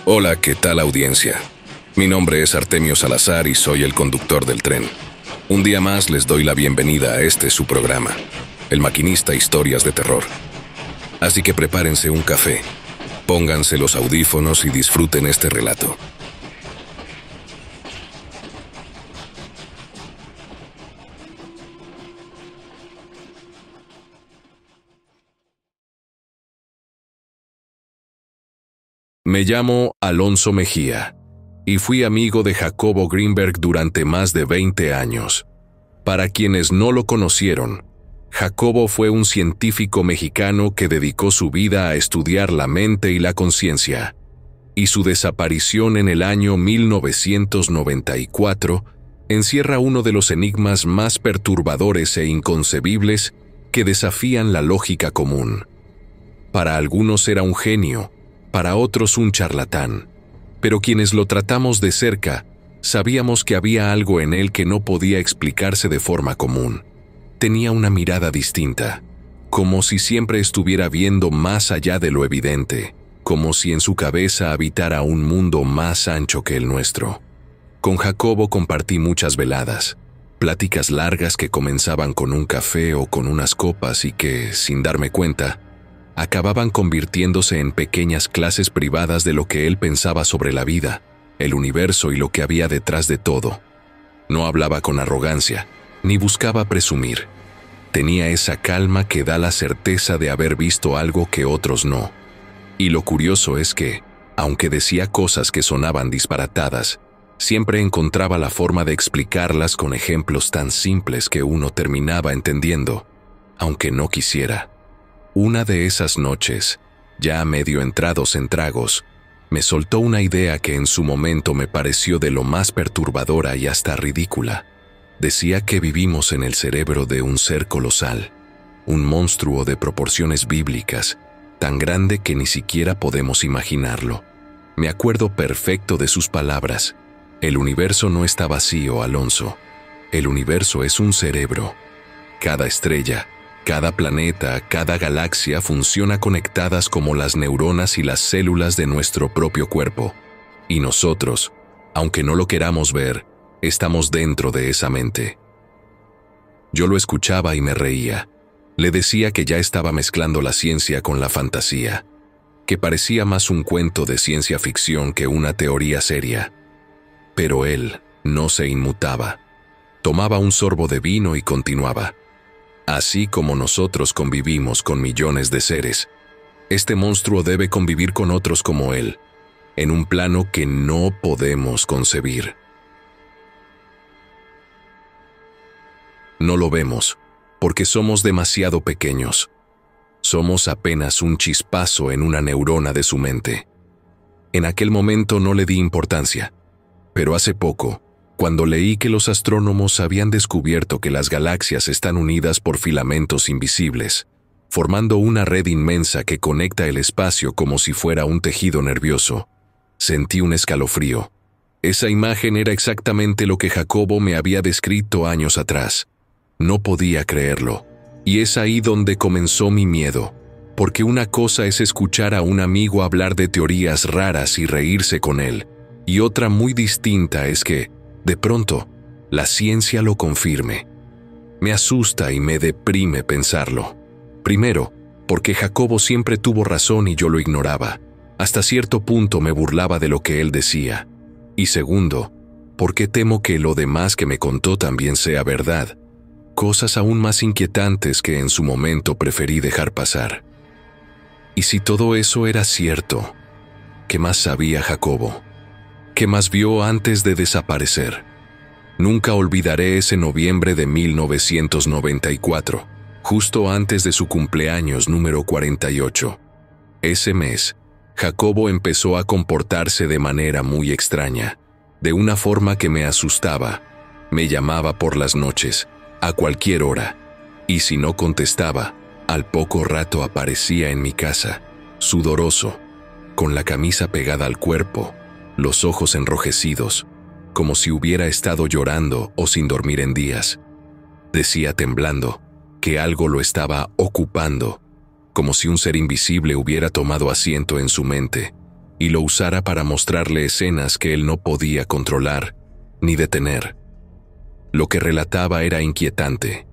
Hola, ¿qué tal audiencia? Mi nombre es Artemio Salazar y soy el conductor del tren. Un día más les doy la bienvenida a este su programa, El Maquinista Historias de Terror. Así que prepárense un café, pónganse los audífonos y disfruten este relato. Me llamo Alonso Mejía y fui amigo de Jacobo Greenberg durante más de 20 años. Para quienes no lo conocieron, Jacobo fue un científico mexicano que dedicó su vida a estudiar la mente y la conciencia, y su desaparición en el año 1994 encierra uno de los enigmas más perturbadores e inconcebibles que desafían la lógica común. Para algunos era un genio, para otros un charlatán, pero quienes lo tratamos de cerca sabíamos que había algo en él que no podía explicarse de forma común. Tenía una mirada distinta, como si siempre estuviera viendo más allá de lo evidente, como si en su cabeza habitara un mundo más ancho que el nuestro. Con Jacobo compartí muchas veladas, pláticas largas que comenzaban con un café o con unas copas y que, sin darme cuenta, acababan convirtiéndose en pequeñas clases privadas de lo que él pensaba sobre la vida, el universo y lo que había detrás de todo. No hablaba con arrogancia, ni buscaba presumir. Tenía esa calma que da la certeza de haber visto algo que otros no. Y lo curioso es que, aunque decía cosas que sonaban disparatadas, siempre encontraba la forma de explicarlas con ejemplos tan simples que uno terminaba entendiendo, aunque no quisiera. Una de esas noches, ya medio entrados en tragos, me soltó una idea que en su momento me pareció de lo más perturbadora y hasta ridícula. Decía que vivimos en el cerebro de un ser colosal, un monstruo de proporciones bíblicas, tan grande que ni siquiera podemos imaginarlo. Me acuerdo perfecto de sus palabras. El universo no está vacío, Alonso. El universo es un cerebro. Cada estrella, cada planeta, cada galaxia funciona conectadas como las neuronas y las células de nuestro propio cuerpo. Y nosotros, aunque no lo queramos ver, estamos dentro de esa mente. Yo lo escuchaba y me reía. Le decía que ya estaba mezclando la ciencia con la fantasía, que parecía más un cuento de ciencia ficción que una teoría seria. Pero él no se inmutaba. Tomaba un sorbo de vino y continuaba. Así como nosotros convivimos con millones de seres, este monstruo debe convivir con otros como él, en un plano que no podemos concebir. No lo vemos, porque somos demasiado pequeños. Somos apenas un chispazo en una neurona de su mente. En aquel momento no le di importancia, pero hace poco, cuando leí que los astrónomos habían descubierto que las galaxias están unidas por filamentos invisibles, formando una red inmensa que conecta el espacio como si fuera un tejido nervioso, sentí un escalofrío. Esa imagen era exactamente lo que Jacobo me había descrito años atrás. No podía creerlo, y es ahí donde comenzó mi miedo, porque una cosa es escuchar a un amigo hablar de teorías raras y reírse con él, y otra muy distinta es que, de pronto, la ciencia lo confirme. Me asusta y me deprime pensarlo. Primero, porque Jacobo siempre tuvo razón y yo lo ignoraba. Hasta cierto punto me burlaba de lo que él decía. Y segundo, porque temo que lo demás que me contó también sea verdad. Cosas aún más inquietantes que en su momento preferí dejar pasar. Y si todo eso era cierto, ¿qué más sabía Jacobo? ¿Qué más vio antes de desaparecer? Nunca olvidaré ese noviembre de 1994, justo antes de su cumpleaños número 48. Ese mes, Jacobo empezó a comportarse de manera muy extraña, de una forma que me asustaba. Me llamaba por las noches, a cualquier hora, y si no contestaba, al poco rato aparecía en mi casa, sudoroso, con la camisa pegada al cuerpo, los ojos enrojecidos, como si hubiera estado llorando o sin dormir en días. Decía temblando que algo lo estaba ocupando, como si un ser invisible hubiera tomado asiento en su mente, y lo usara para mostrarle escenas que él no podía controlar ni detener. Lo que relataba era inquietante.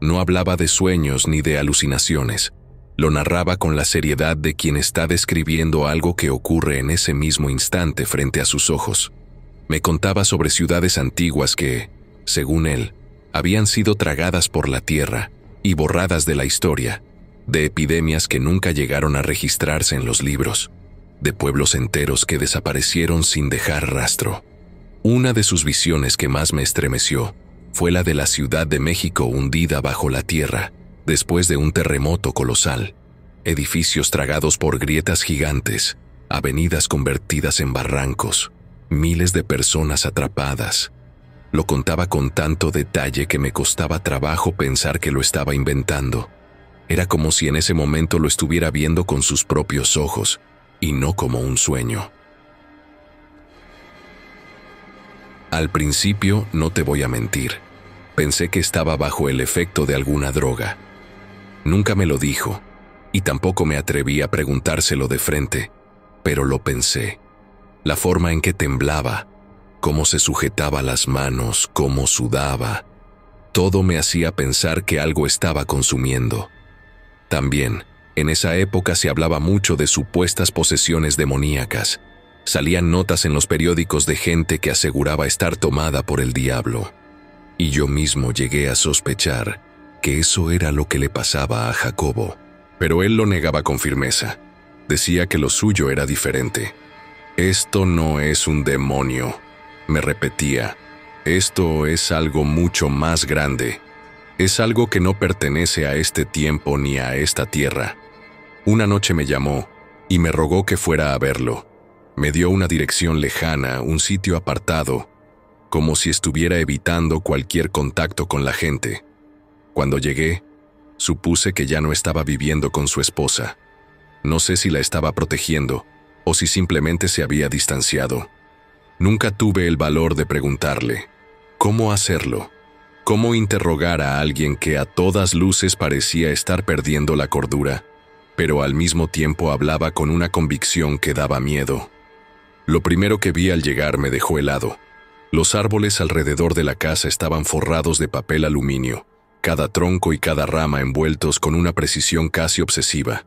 No hablaba de sueños ni de alucinaciones. Lo narraba con la seriedad de quien está describiendo algo que ocurre en ese mismo instante frente a sus ojos. Me contaba sobre ciudades antiguas que, según él, habían sido tragadas por la tierra y borradas de la historia, de epidemias que nunca llegaron a registrarse en los libros, de pueblos enteros que desaparecieron sin dejar rastro. Una de sus visiones que más me estremeció fue la de la Ciudad de México hundida bajo la tierra después de un terremoto colosal, edificios tragados por grietas gigantes, avenidas convertidas en barrancos, miles de personas atrapadas. Lo contaba con tanto detalle que me costaba trabajo pensar que lo estaba inventando. Era como si en ese momento lo estuviera viendo con sus propios ojos, y no como un sueño. Al principio, no te voy a mentir, pensé que estaba bajo el efecto de alguna droga. Nunca me lo dijo, y tampoco me atreví a preguntárselo de frente, pero lo pensé. La forma en que temblaba, cómo se sujetaba las manos, cómo sudaba, todo me hacía pensar que algo estaba consumiendo. También, en esa época se hablaba mucho de supuestas posesiones demoníacas. Salían notas en los periódicos de gente que aseguraba estar tomada por el diablo. Y yo mismo llegué a sospechar que eso era lo que le pasaba a Jacobo. Pero él lo negaba con firmeza. Decía que lo suyo era diferente. Esto no es un demonio, me repetía. Esto es algo mucho más grande. Es algo que no pertenece a este tiempo ni a esta tierra. Una noche me llamó y me rogó que fuera a verlo. Me dio una dirección lejana, un sitio apartado, como si estuviera evitando cualquier contacto con la gente. Cuando llegué, supuse que ya no estaba viviendo con su esposa. No sé si la estaba protegiendo o si simplemente se había distanciado. Nunca tuve el valor de preguntarle cómo hacerlo, cómo interrogar a alguien que a todas luces parecía estar perdiendo la cordura, pero al mismo tiempo hablaba con una convicción que daba miedo. Lo primero que vi al llegar me dejó helado. Los árboles alrededor de la casa estaban forrados de papel aluminio, cada tronco y cada rama envueltos con una precisión casi obsesiva.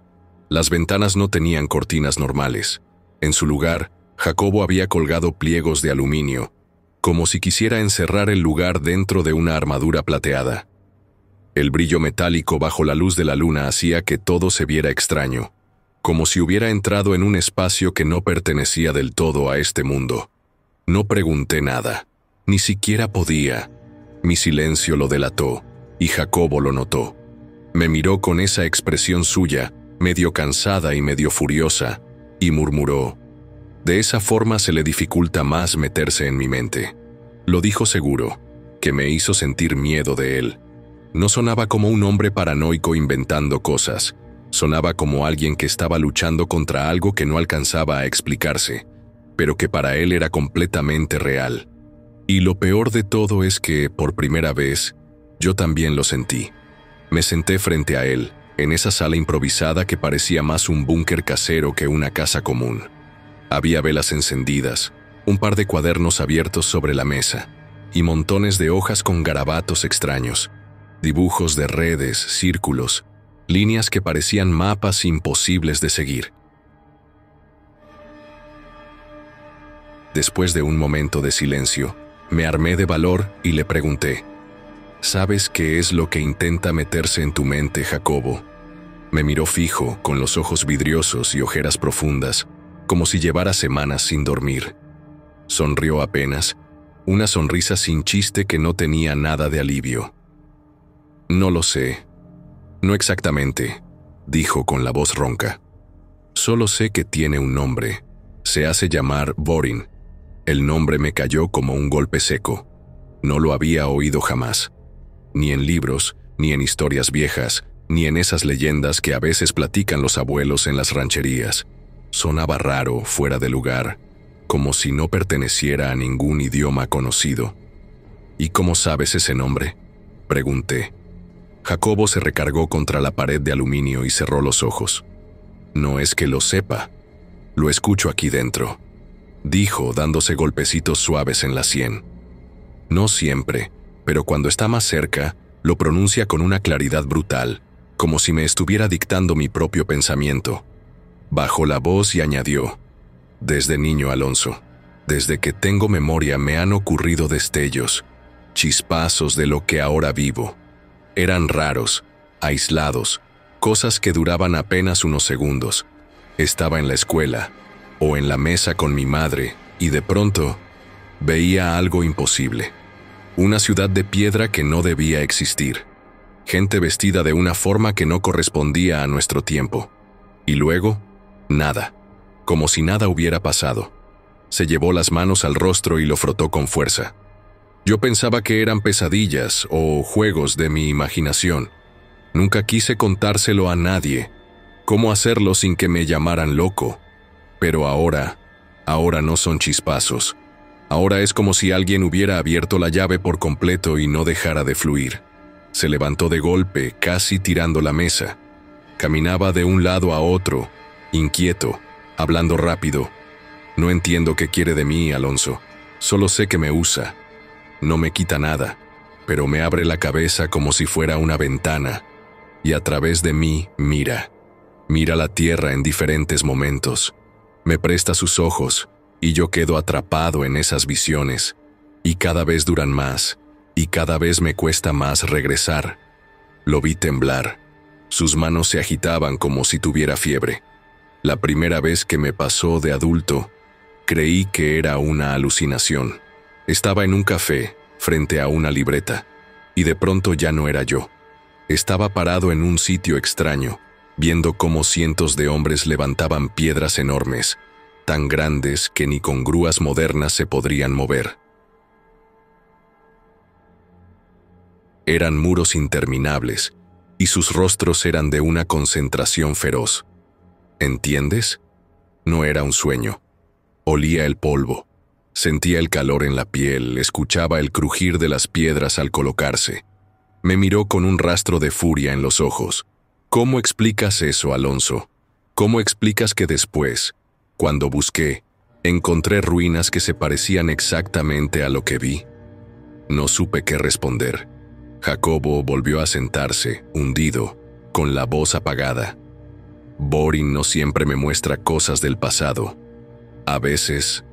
Las ventanas no tenían cortinas normales. En su lugar, Jacobo había colgado pliegos de aluminio, como si quisiera encerrar el lugar dentro de una armadura plateada. El brillo metálico bajo la luz de la luna hacía que todo se viera extraño, como si hubiera entrado en un espacio que no pertenecía del todo a este mundo. No pregunté nada, ni siquiera podía. Mi silencio lo delató, y Jacobo lo notó. Me miró con esa expresión suya, medio cansada y medio furiosa, y murmuró: «De esa forma se le dificulta más meterse en mi mente». Lo dijo seguro, que me hizo sentir miedo de él. No sonaba como un hombre paranoico inventando cosas. Sonaba como alguien que estaba luchando contra algo que no alcanzaba a explicarse, pero que para él era completamente real. Y lo peor de todo es que, por primera vez, yo también lo sentí. Me senté frente a él, en esa sala improvisada que parecía más un búnker casero que una casa común. Había velas encendidas, un par de cuadernos abiertos sobre la mesa, y montones de hojas con garabatos extraños, dibujos de redes, círculos, líneas que parecían mapas imposibles de seguir. Después de un momento de silencio, me armé de valor y le pregunté: «¿Sabes qué es lo que intenta meterse en tu mente, Jacobo?» Me miró fijo, con los ojos vidriosos y ojeras profundas, como si llevara semanas sin dormir. Sonrió apenas, una sonrisa sin chiste que no tenía nada de alivio. «No lo sé. No exactamente», dijo con la voz ronca. «Solo sé que tiene un nombre. Se hace llamar Borin». El nombre me cayó como un golpe seco. No lo había oído jamás. Ni en libros, ni en historias viejas, ni en esas leyendas que a veces platican los abuelos en las rancherías. Sonaba raro, fuera de lugar, como si no perteneciera a ningún idioma conocido. «¿Y cómo sabes ese nombre?», pregunté. Jacobo se recargó contra la pared de aluminio y cerró los ojos. «No es que lo sepa. Lo escucho aquí dentro, dijo, dándose golpecitos suaves en la sien. No siempre, pero cuando está más cerca, lo pronuncia con una claridad brutal, como si me estuviera dictando mi propio pensamiento. Bajó la voz y añadió: desde niño, Alonso, desde que tengo memoria me han ocurrido destellos, chispazos de lo que ahora vivo. Eran raros, aislados, cosas que duraban apenas unos segundos. Estaba en la escuela, o en la mesa con mi madre, y de pronto veía algo imposible. Una ciudad de piedra que no debía existir. Gente vestida de una forma que no correspondía a nuestro tiempo. Y luego, nada, como si nada hubiera pasado. Se llevó las manos al rostro y lo frotó con fuerza. Yo pensaba que eran pesadillas o juegos de mi imaginación. Nunca quise contárselo a nadie. ¿Cómo hacerlo sin que me llamaran loco? Pero ahora no son chispazos. Ahora es como si alguien hubiera abierto la llave por completo y no dejara de fluir. Se levantó de golpe, casi tirando la mesa. Caminaba de un lado a otro, inquieto, hablando rápido. No entiendo qué quiere de mí, Alonso. Solo sé que me usa. No me quita nada, pero me abre la cabeza como si fuera una ventana. Y a través de mí mira. Mira la tierra en diferentes momentos. Me presta sus ojos, y yo quedo atrapado en esas visiones. Y cada vez duran más, y cada vez me cuesta más regresar. Lo vi temblar. Sus manos se agitaban como si tuviera fiebre. La primera vez que me pasó de adulto, creí que era una alucinación. Estaba en un café, frente a una libreta, y de pronto ya no era yo. Estaba parado en un sitio extraño, viendo cómo cientos de hombres levantaban piedras enormes, tan grandes que ni con grúas modernas se podrían mover. Eran muros interminables, y sus rostros eran de una concentración feroz. ¿Entiendes? No era un sueño. Olía el polvo. Sentía el calor en la piel, escuchaba el crujir de las piedras al colocarse. Me miró con un rastro de furia en los ojos. ¿Cómo explicas eso, Alonso? ¿Cómo explicas que después, cuando busqué, encontré ruinas que se parecían exactamente a lo que vi? No supe qué responder. Jacobo volvió a sentarse, hundido, con la voz apagada. Borin no siempre me muestra cosas del pasado. A veces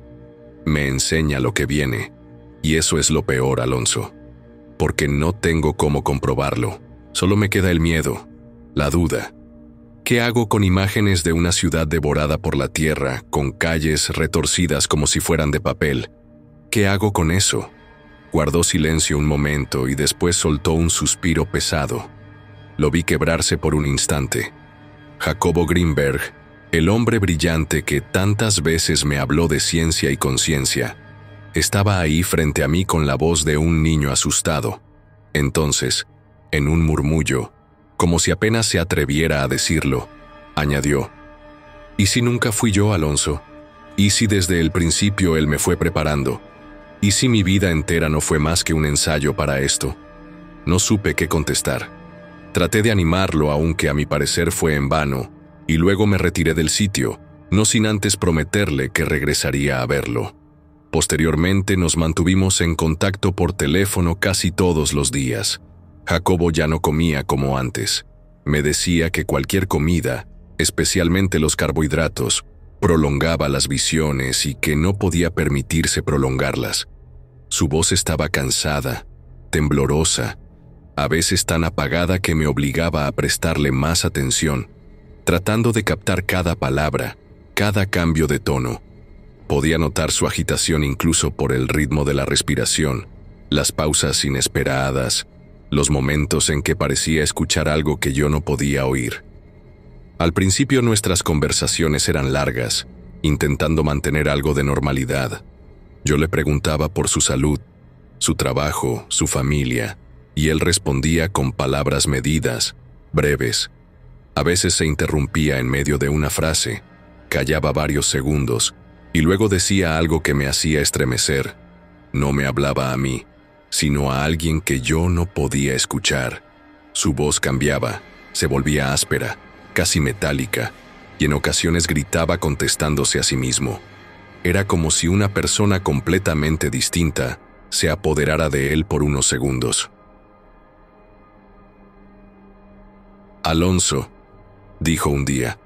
me enseña lo que viene, y eso es lo peor, Alonso, porque no tengo cómo comprobarlo. Solo me queda el miedo, la duda. ¿Qué hago con imágenes de una ciudad devorada por la tierra, con calles retorcidas como si fueran de papel? ¿Qué hago con eso? Guardó silencio un momento y después soltó un suspiro pesado. Lo vi quebrarse por un instante. Jacobo Grinberg, el hombre brillante que tantas veces me habló de ciencia y conciencia, estaba ahí frente a mí con la voz de un niño asustado. Entonces, en un murmullo, como si apenas se atreviera a decirlo, añadió: ¿y si nunca fui yo, Alonso? ¿Y si desde el principio él me fue preparando? ¿Y si mi vida entera no fue más que un ensayo para esto? No supe qué contestar. Traté de animarlo, aunque a mi parecer fue en vano, y luego me retiré del sitio, no sin antes prometerle que regresaría a verlo. Posteriormente nos mantuvimos en contacto por teléfono casi todos los días. Jacobo ya no comía como antes. Me decía que cualquier comida, especialmente los carbohidratos, prolongaba las visiones y que no podía permitirse prolongarlas. Su voz estaba cansada, temblorosa, a veces tan apagada que me obligaba a prestarle más atención, tratando de captar cada palabra, cada cambio de tono. Podía notar su agitación incluso por el ritmo de la respiración, las pausas inesperadas, los momentos en que parecía escuchar algo que yo no podía oír. Al principio nuestras conversaciones eran largas, intentando mantener algo de normalidad. Yo le preguntaba por su salud, su trabajo, su familia, y él respondía con palabras medidas, breves. A veces se interrumpía en medio de una frase, callaba varios segundos, y luego decía algo que me hacía estremecer. No me hablaba a mí, sino a alguien que yo no podía escuchar. Su voz cambiaba, se volvía áspera, casi metálica. y en ocasiones gritaba contestándose a sí mismo. Era como si una persona completamente distinta se apoderara de él por unos segundos. Alonso, dijo un día,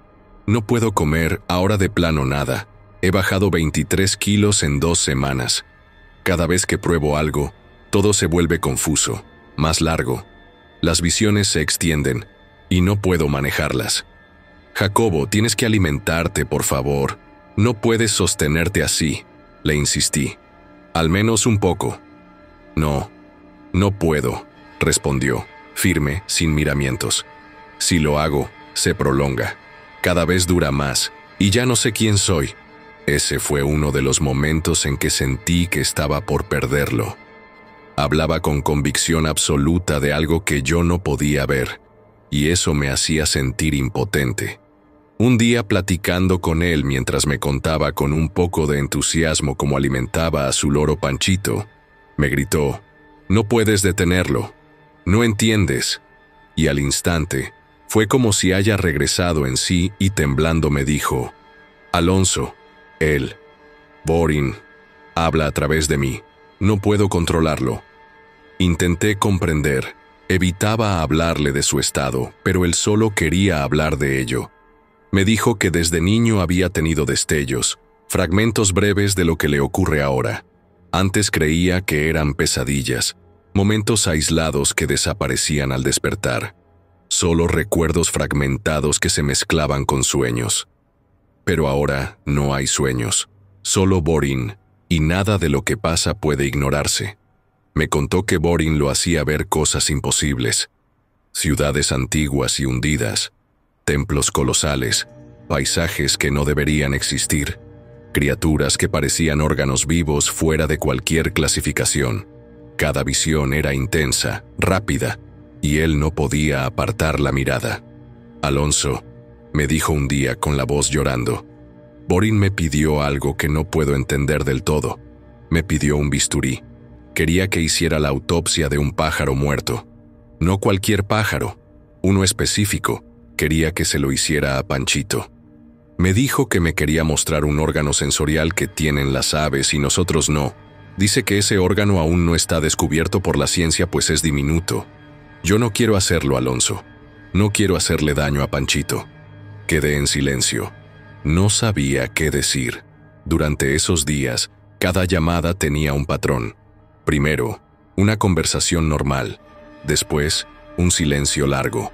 no puedo comer ahora de plano nada. He bajado 23 kilos en 2 semanas. Cada vez que pruebo algo, todo se vuelve confuso, más largo. Las visiones se extienden y no puedo manejarlas. Jacobo, tienes que alimentarte, por favor. No puedes sostenerte así, le insistí. Al menos un poco. No, no puedo, respondió, firme, sin miramientos. Si lo hago, se prolonga. Cada vez dura más, y ya no sé quién soy. Ese fue uno de los momentos en que sentí que estaba por perderlo. Hablaba con convicción absoluta de algo que yo no podía ver, y eso me hacía sentir impotente. Un día, platicando con él mientras me contaba con un poco de entusiasmo cómo alimentaba a su loro Panchito, me gritó, «No puedes detenerlo, no entiendes». Y al instante, fue como si haya regresado en sí y temblando me dijo, «Alonso, él, Borin, habla a través de mí, no puedo controlarlo». Intenté comprender, evitaba hablarle de su estado, pero él solo quería hablar de ello. Me dijo que desde niño había tenido destellos, fragmentos breves de lo que le ocurre ahora. Antes creía que eran pesadillas, momentos aislados que desaparecían al despertar, solo recuerdos fragmentados que se mezclaban con sueños. Pero ahora no hay sueños, solo Borin, y nada de lo que pasa puede ignorarse. Me contó que Borin lo hacía ver cosas imposibles, ciudades antiguas y hundidas, templos colosales, paisajes que no deberían existir, criaturas que parecían órganos vivos fuera de cualquier clasificación. Cada visión era intensa, rápida, y él no podía apartar la mirada. «Alonso», me dijo un día con la voz llorando, «Borin me pidió algo que no puedo entender del todo. Me pidió un bisturí. Quería que hiciera la autopsia de un pájaro muerto. No cualquier pájaro, uno específico. Quería que se lo hiciera a Panchito. Me dijo que me quería mostrar un órgano sensorial que tienen las aves y nosotros no. Dice que ese órgano aún no está descubierto por la ciencia pues es diminuto. Yo no quiero hacerlo, Alonso. No quiero hacerle daño a Panchito». Quedé en silencio. No sabía qué decir. Durante esos días, cada llamada tenía un patrón. Primero, una conversación normal. Después, un silencio largo.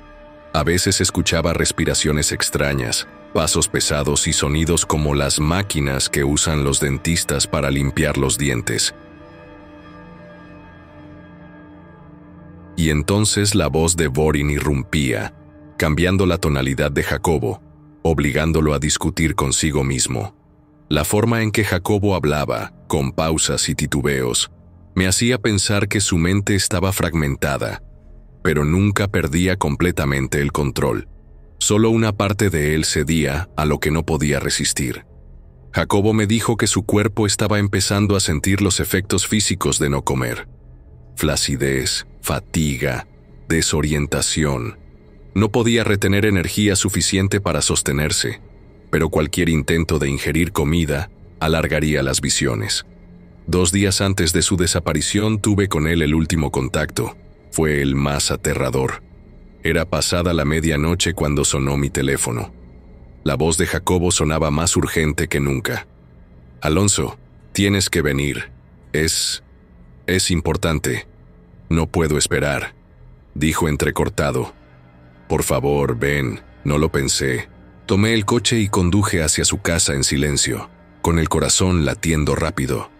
A veces escuchaba respiraciones extrañas, pasos pesados y sonidos como las máquinas que usan los dentistas para limpiar los dientes. Y entonces la voz de Borin irrumpía, cambiando la tonalidad de Jacobo, obligándolo a discutir consigo mismo. La forma en que Jacobo hablaba, con pausas y titubeos, me hacía pensar que su mente estaba fragmentada, pero nunca perdía completamente el control. Solo una parte de él cedía a lo que no podía resistir. Jacobo me dijo que su cuerpo estaba empezando a sentir los efectos físicos de no comer. Flacidez, fatiga, desorientación. No podía retener energía suficiente para sostenerse, pero cualquier intento de ingerir comida alargaría las visiones. 2 días antes de su desaparición tuve con él el último contacto. Fue el más aterrador. Era pasada la medianoche cuando sonó mi teléfono. La voz de Jacobo sonaba más urgente que nunca. «Alonso, tienes que venir. Es importante. No puedo esperar», dijo entrecortado. «Por favor, ven», no lo pensé. Tomé el coche y conduje hacia su casa en silencio, con el corazón latiendo rápido.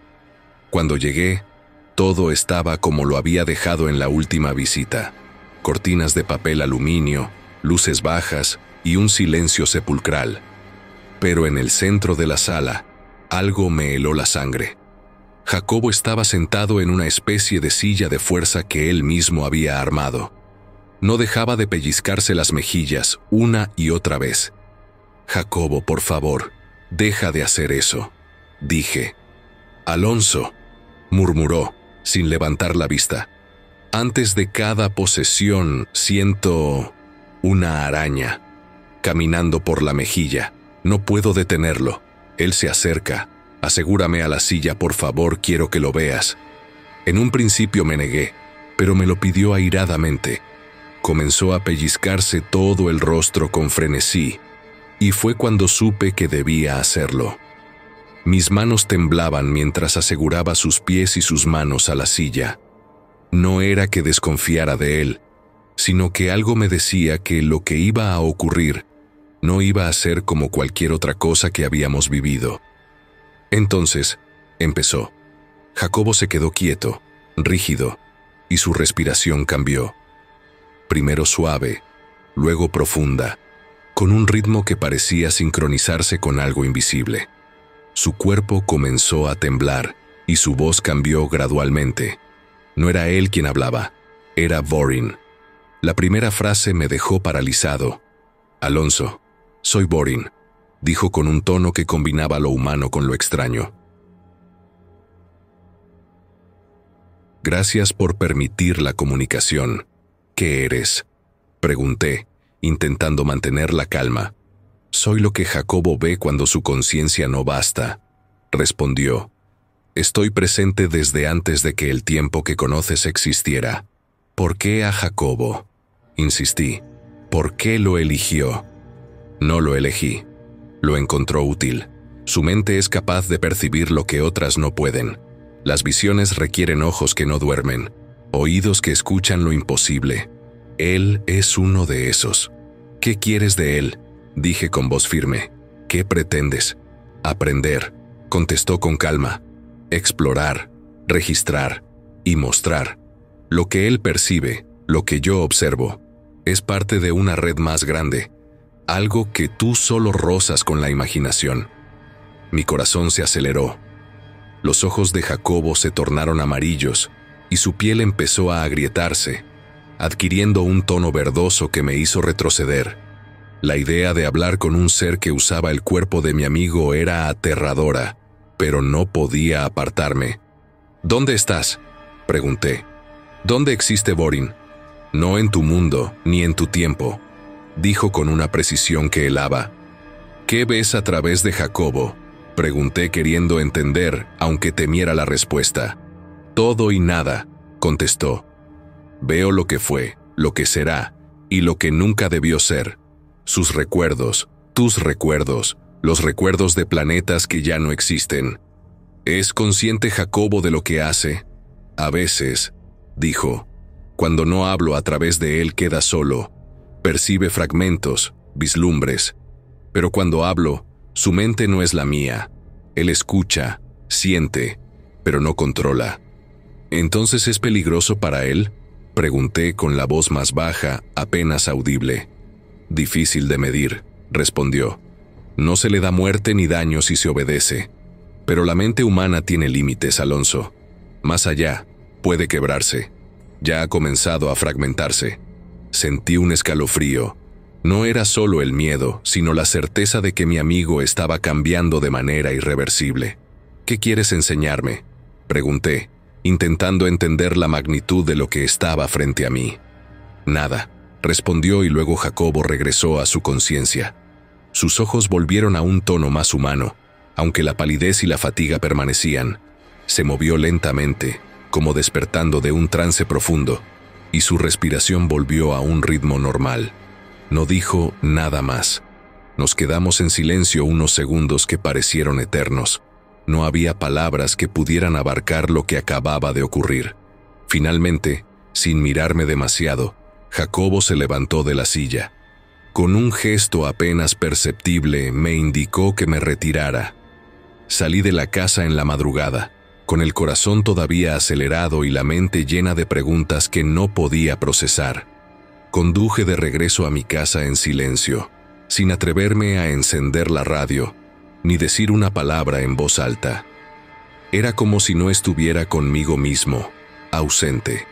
Cuando llegué, todo estaba como lo había dejado en la última visita. Cortinas de papel aluminio, luces bajas y un silencio sepulcral. Pero en el centro de la sala, algo me heló la sangre. Jacobo estaba sentado en una especie de silla de fuerza que él mismo había armado. No dejaba de pellizcarse las mejillas una y otra vez. «Jacobo, por favor, deja de hacer eso», dije. «Alonso», murmuró, sin levantar la vista. «Antes de cada posesión siento una araña». caminando por la mejilla. No puedo detenerlo. Él se acerca. Asegúrame a la silla, por favor, quiero que lo veas. En un principio me negué, pero me lo pidió airadamente. Comenzó a pellizcarse todo el rostro con frenesí, y fue cuando supe que debía hacerlo. Mis manos temblaban mientras aseguraba sus pies y sus manos a la silla. No era que desconfiara de él, sino que algo me decía que lo que iba a ocurrir no iba a ser como cualquier otra cosa que habíamos vivido. Entonces, empezó. Jacobo se quedó quieto, rígido, y su respiración cambió. Primero suave, luego profunda, con un ritmo que parecía sincronizarse con algo invisible. Su cuerpo comenzó a temblar y su voz cambió gradualmente. No era él quien hablaba, era Vorin. La primera frase me dejó paralizado. Alonso, soy Vorin, dijo con un tono que combinaba lo humano con lo extraño. Gracias por permitir la comunicación. ¿Qué eres?, pregunté, intentando mantener la calma. Soy lo que Jacobo ve cuando su conciencia no basta, respondió. Estoy presente desde antes de que el tiempo que conoces existiera. ¿Por qué a Jacobo?, insistí. ¿Por qué lo eligió? No lo elegí. Lo encontró útil. Su mente es capaz de percibir lo que otras no pueden. Las visiones requieren ojos que no duermen, oídos que escuchan lo imposible. Él es uno de esos. ¿Qué quieres de él?, dije con voz firme. ¿Qué pretendes? Aprender, contestó con calma. Explorar, registrar y mostrar. Lo que él percibe, lo que yo observo, es parte de una red más grande, algo que tú solo rozas con la imaginación. Mi corazón se aceleró. Los ojos de Jacobo se tornaron amarillos y su piel empezó a agrietarse, adquiriendo un tono verdoso que me hizo retroceder. La idea de hablar con un ser que usaba el cuerpo de mi amigo era aterradora, pero no podía apartarme. ¿Dónde estás?, pregunté. ¿Dónde existe Vorin? No en tu mundo, ni en tu tiempo, dijo con una precisión que helaba. ¿Qué ves a través de Jacobo?, pregunté queriendo entender, aunque temiera la respuesta. Todo y nada, contestó. Veo lo que fue, lo que será, y lo que nunca debió ser. Sus recuerdos, tus recuerdos, los recuerdos de planetas que ya no existen. ¿Es consciente Jacobo de lo que hace? A veces, dijo, cuando no hablo a través de él queda solo. Percibe fragmentos, vislumbres. Pero cuando hablo, su mente no es la mía. Él escucha, siente, pero no controla. ¿Entonces es peligroso para él?, pregunté con la voz más baja, apenas audible. Difícil de medir, respondió. No se le da muerte ni daño si se obedece. Pero la mente humana tiene límites, Alonso. Más allá, puede quebrarse. Ya ha comenzado a fragmentarse. Sentí un escalofrío. No era solo el miedo, sino la certeza de que mi amigo estaba cambiando de manera irreversible. ¿Qué quieres enseñarme?, pregunté, intentando entender la magnitud de lo que estaba frente a mí. Nada, respondió y luego Jacobo regresó a su conciencia. Sus ojos volvieron a un tono más humano, aunque la palidez y la fatiga permanecían. Se movió lentamente, como despertando de un trance profundo, y su respiración volvió a un ritmo normal. No dijo nada más. Nos quedamos en silencio unos segundos que parecieron eternos. No había palabras que pudieran abarcar lo que acababa de ocurrir. Finalmente, sin mirarme demasiado, Jacobo se levantó de la silla. Con un gesto apenas perceptible me indicó que me retirara. Salí de la casa en la madrugada, con el corazón todavía acelerado y la mente llena de preguntas que no podía procesar. Conduje de regreso a mi casa en silencio, sin atreverme a encender la radio, ni decir una palabra en voz alta. Era como si no estuviera conmigo mismo, ausente.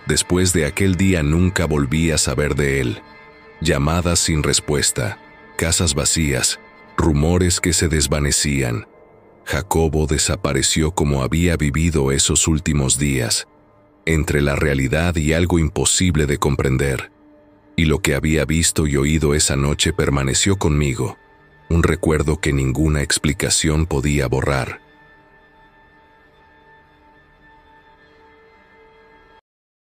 Después de aquel día nunca volví a saber de él. Llamadas sin respuesta, casas vacías, rumores que se desvanecían. Jacobo desapareció como había vivido esos últimos días, entre la realidad y algo imposible de comprender. y lo que había visto y oído esa noche permaneció conmigo, un recuerdo que ninguna explicación podía borrar.